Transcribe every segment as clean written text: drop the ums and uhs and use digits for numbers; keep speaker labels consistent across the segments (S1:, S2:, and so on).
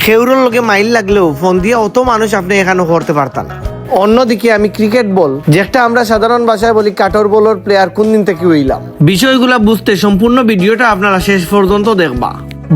S1: খেউরের লগে মাইল লাগলেও ফোন দিয়ে অত মানুষ আপনি এখানে করতে পারতাম না। অন্যদিকে আমি ক্রিকেট বল, যেটা আমরা সাধারণ ভাষায় বলি কাটর বলের প্লেয়ার, কোন দিন থেকে হইলাম। বিষয়গুলা বুঝতে সম্পূর্ণ ভিডিওটা আপনারা শেষ পর্যন্ত দেখবা।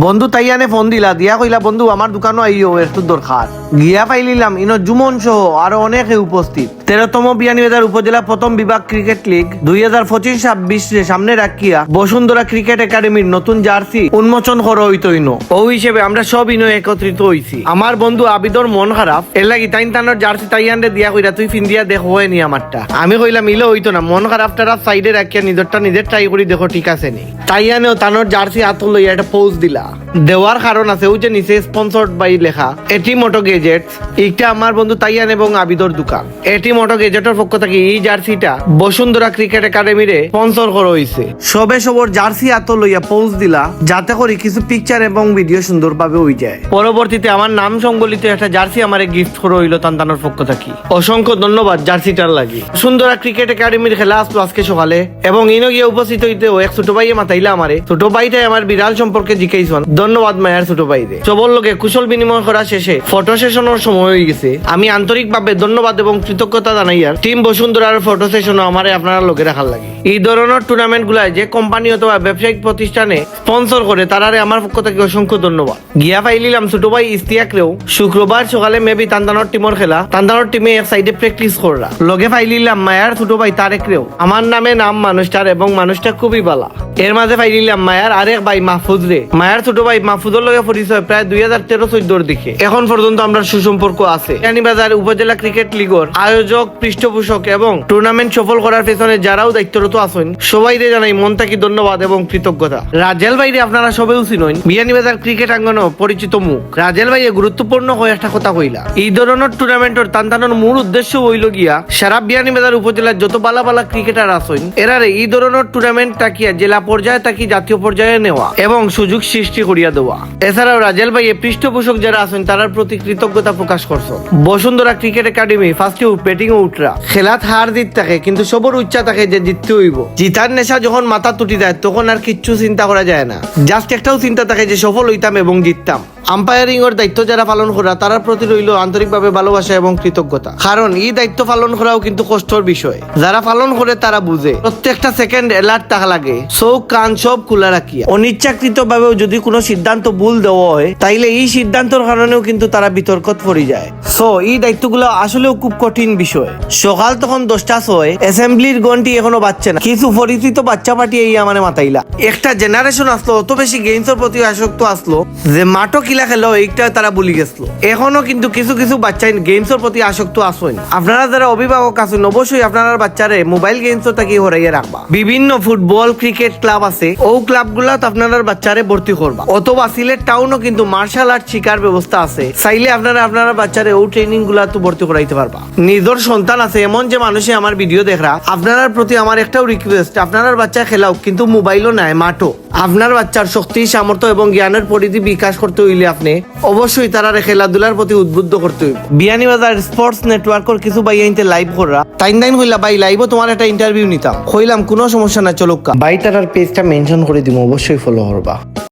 S1: বন্ধু তাইয়ানে ফোন দিলা, দিয়া কইলা বন্ধু আমার দোকানও আইও, একটু দরকার। গিয়া পাইলিলাম ইনো জুমন সহ আরো অনেকে উপস্থিত। 13তম বিয়ানীবাজার উপজেলা প্রথম বিভাগ ক্রিকেট লীগ 2025-26 সামনে রাখিয়া বসুন্ধরা ক্রিকেট একাডেমির নতুন জার্সি উন্মোচন করা হইতো ইনো। ও হিসেবে আমরা সব ইনো একত্রিত হইছি। আমার বন্ধু আবিদর মন খারাপ, এর লাগি তাইনতানোর জার্সি তাইয়ানরে দিয়া কইরা তুই ফিন্দিয়া দেখ হয়নি আমারটা। আমি কইলাম ইলে হইতো না, মন খারাপ তারা সাইডে রাখিয়া নিজেরটা নিজের ট্রাই করি দেখো ঠিক আছে নি। তাইয়ানেও তানোর জার্সি হাত লইয়া একটা পোজ দিলা। দেওয়ার কারণ আছে, ওই যে নিচে স্পন্সর্ড বাই লেখা এটি মোটো গেজেটস। এইটা আমার বন্ধু তাইয়ান এবং আবিদর দোকান। এটি মোটো গেজেটের পক্ষ থেকে এই জার্সিটা বসুন্ধরা ক্রিকেট একাডেমিরে স্পন্সর করা হয়েছে। সবে সবর জার্সি হাত লইয়া পোজ দিলা যাতে করে কিছু পিকচার এবং ভিডিও সুন্দরভাবে হয়ে যায়। পরবর্তীতে আমার নাম সংবলিত একটা জার্সি আমারে গিফট করা হইলো তান্তানোর পক্ষ থেকে। অসংখ্য ধন্যবাদ জার্সিটার লাগি। বসুন্ধরা ক্রিকেট একাডেমির খেলা আসলো আজকে সকালে এবং ইনো গিয়ে উপস্থিত হইতে এক ছোট ভাইয়ে মাতাইলা আমারে। ছোট ভাইটাই আমার বিড়াল সম্পর্কে জিজ্ঞাসন। ধন্যবাদ মায়ের ছোট ভাইরে। সবর লোকে কুশল বিনিময় করা শেষে ফটো সেশনের সময় হয়ে গেছে। আমি আন্তরিকভাবে ধন্যবাদ এবং কৃতজ্ঞতা জানাই আর টিম বসুন্ধরার ফটো সেশনও আমারে আপনারা লোকে রাখার লাগে। এই ধরনের টুর্নামেন্ট গুলায় যে কোম্পানি অথবা ব্যবসায়িক প্রতিষ্ঠানে স্পন্সর করে তারারে আমার পক্ষ থেকে অসংখ্য ধন্যবাদ। গিয়া পাইলিলাম ছোট ভাই ইস্তিয়াকরেও শুক্রবার সকালে মেবি তান্তানোর টিমের খেলা, তান্তানোর টিমে এক সাইডে প্র্যাকটিস করা। লগে পাইলিলাম মায়ার ছোট ভাই তারেকরেও। আমার নামে নাম মানুষটার এবং মানুষটা খুবই ভালো। এর মাঝে পাইলিলাম মায়ার আরেক ভাই মাহফুজ রে। মায়ার ছোট ভাই মাহফুজের লগে পরিচয় প্রায় 2013-14 দিকে। এখন পর্যন্ত আমরা সুসম্পর্ক আছে। বিয়ানীবাজার উপজেলা ক্রিকেট লীগের আয়োজক, পৃষ্ঠপোষক এবং টুর্নামেন্ট সফল করার পেছনে যারাও দায়িত্বরত আছেন সবাইরে জানাই মন থেকে ধন্যবাদ এবং কৃতজ্ঞতা। রাজেল ভাইরে আপনারা সবেও চিনেন, বিয়ানীবাজার ক্রিকেট আঙ্গনও পরিচিত মুখ। রাজেল ভাইয়ে গুরুত্বপূর্ণ একটা কথা কইলা। এই ধরনের টুর্নামেন্টের তান্তানোর মূল উদ্দেশ্য হইল গিয়া সারা বিয়ানীবাজার উপজেলার যত বালা বালা ক্রিকেটার আছেন এরারে এই ধরনের টুর্নামেন্ট তাকিয়া জেলা পর্যায়ে তাকি জাতীয় পর্যায়ে নেওয়া এবং সুযোগ সৃষ্টি করিয়া দেওয়া। এছাড়াও রাজেল ভাইয়ে পৃষ্ঠপোষক যারা আছেন তার প্রতি কৃতজ্ঞতা প্রকাশ করছো। বসুন্ধরা ক্রিকেট একাডেমি ফার্স্টে ব্যাটিং উঠরা খেলাত হার জিত থাকে, কিন্তু সবর ইচ্ছা থাকে যে জিততে হইব। জিতার নেশা যখন মাথা তুটি যায় তখন আর কিচ্ছু চিন্তা করা যায় না। জাস্ট একটাও চিন্তা থাকে যে সফল হইতাম এবং জিততাম। আম্পায়ারিং এর দায়িত্ব যারা পালন করা তার প্রতি রইল আন্তরিকভাবে ভালোবাসা এবং কৃতজ্ঞতা। কারণ এই দায়িত্ব পালন করাও কিন্তু কষ্টের বিষয়। যারা পালন করে তারা বুঝে প্রত্যেকটা সেকেন্ড অ্যালার্ট থাকা লাগে, চোখ কান সব খোলা রাখিয়া। অনিচ্ছাকৃত ভাবেও যদি কোনো সিদ্ধান্ত ভুল দেওয়া হয় তাইলে এই সিদ্ধান্তের কারণেও কিন্তু তারা বিতর্কত পড়ে যায়। সো এই দায়িত্বগুলো আসলেও খুব কঠিন বিষয়। সকাল তখন 10টা ছয়, অ্যাসেম্বলির ঘন্টি এখনো বাজছে না, কিছু পরিচিত বাচ্চা পাঠিয়ে এই আমার মাথাইলা। একটা জেনারেশন আসলো, অত বেশি গেমসের প্রতি আসক্ত আসলো যে মাঠও কিলা খেলো এইটা তারা ভুলে গেছিল। এখনো কিন্তু কিছু কিছু বাচ্চা গেমসের প্রতি আসক্ত আসেন। আপনারা যারা অভিভাবক আছেন অবশ্যই আপনার বাচ্চারে মোবাইল গেমসও তাকে হরাইয়া রাখবা। বিভিন্ন ফুটবল ক্রিকেট ক্লাব আছে, ও ক্লাবগুলা আপনার বাচ্চারে ভর্তি করবা। অথবা সিলেট টাউনও কিন্তু মার্শাল আর্ট শিকার ব্যবস্থা আছে, চাইলে আপনারা আপনার বাচ্চারে ও ট্রেনিং গুলা তো ভর্তি করাইতে পারবা। নিজের সন্তান আছে এমন যে মানুষে আমার ভিডিও দেখরা, আপনার প্রতি আমার একটাও রিকোয়েস্ট, আপনার বাচ্চা খেলাও কিন্তু মোবাইলও নাই, মাঠও। আপনার বাচ্চার শক্তি, সামর্থ্য এবং জ্ঞানের পরিধি বিকাশ করতে হইলে আপনি অবশ্যই তারা খেলাধুলার প্রতি উদ্বুদ্ধ করতে হইব। বিয়ানীবাজার স্পোর্টস নেটওয়ার্কের কিছু ভাই আইনতে লাইভ করা টাইম হইলা ভাই লাইভও তোমার একটা ইন্টারভিউ নিতাম, হইলাম কোনো সমস্যা না, চলুক ভাই তার পেজটা মেনশন করে দিব, অবশ্যই ফলো করবা।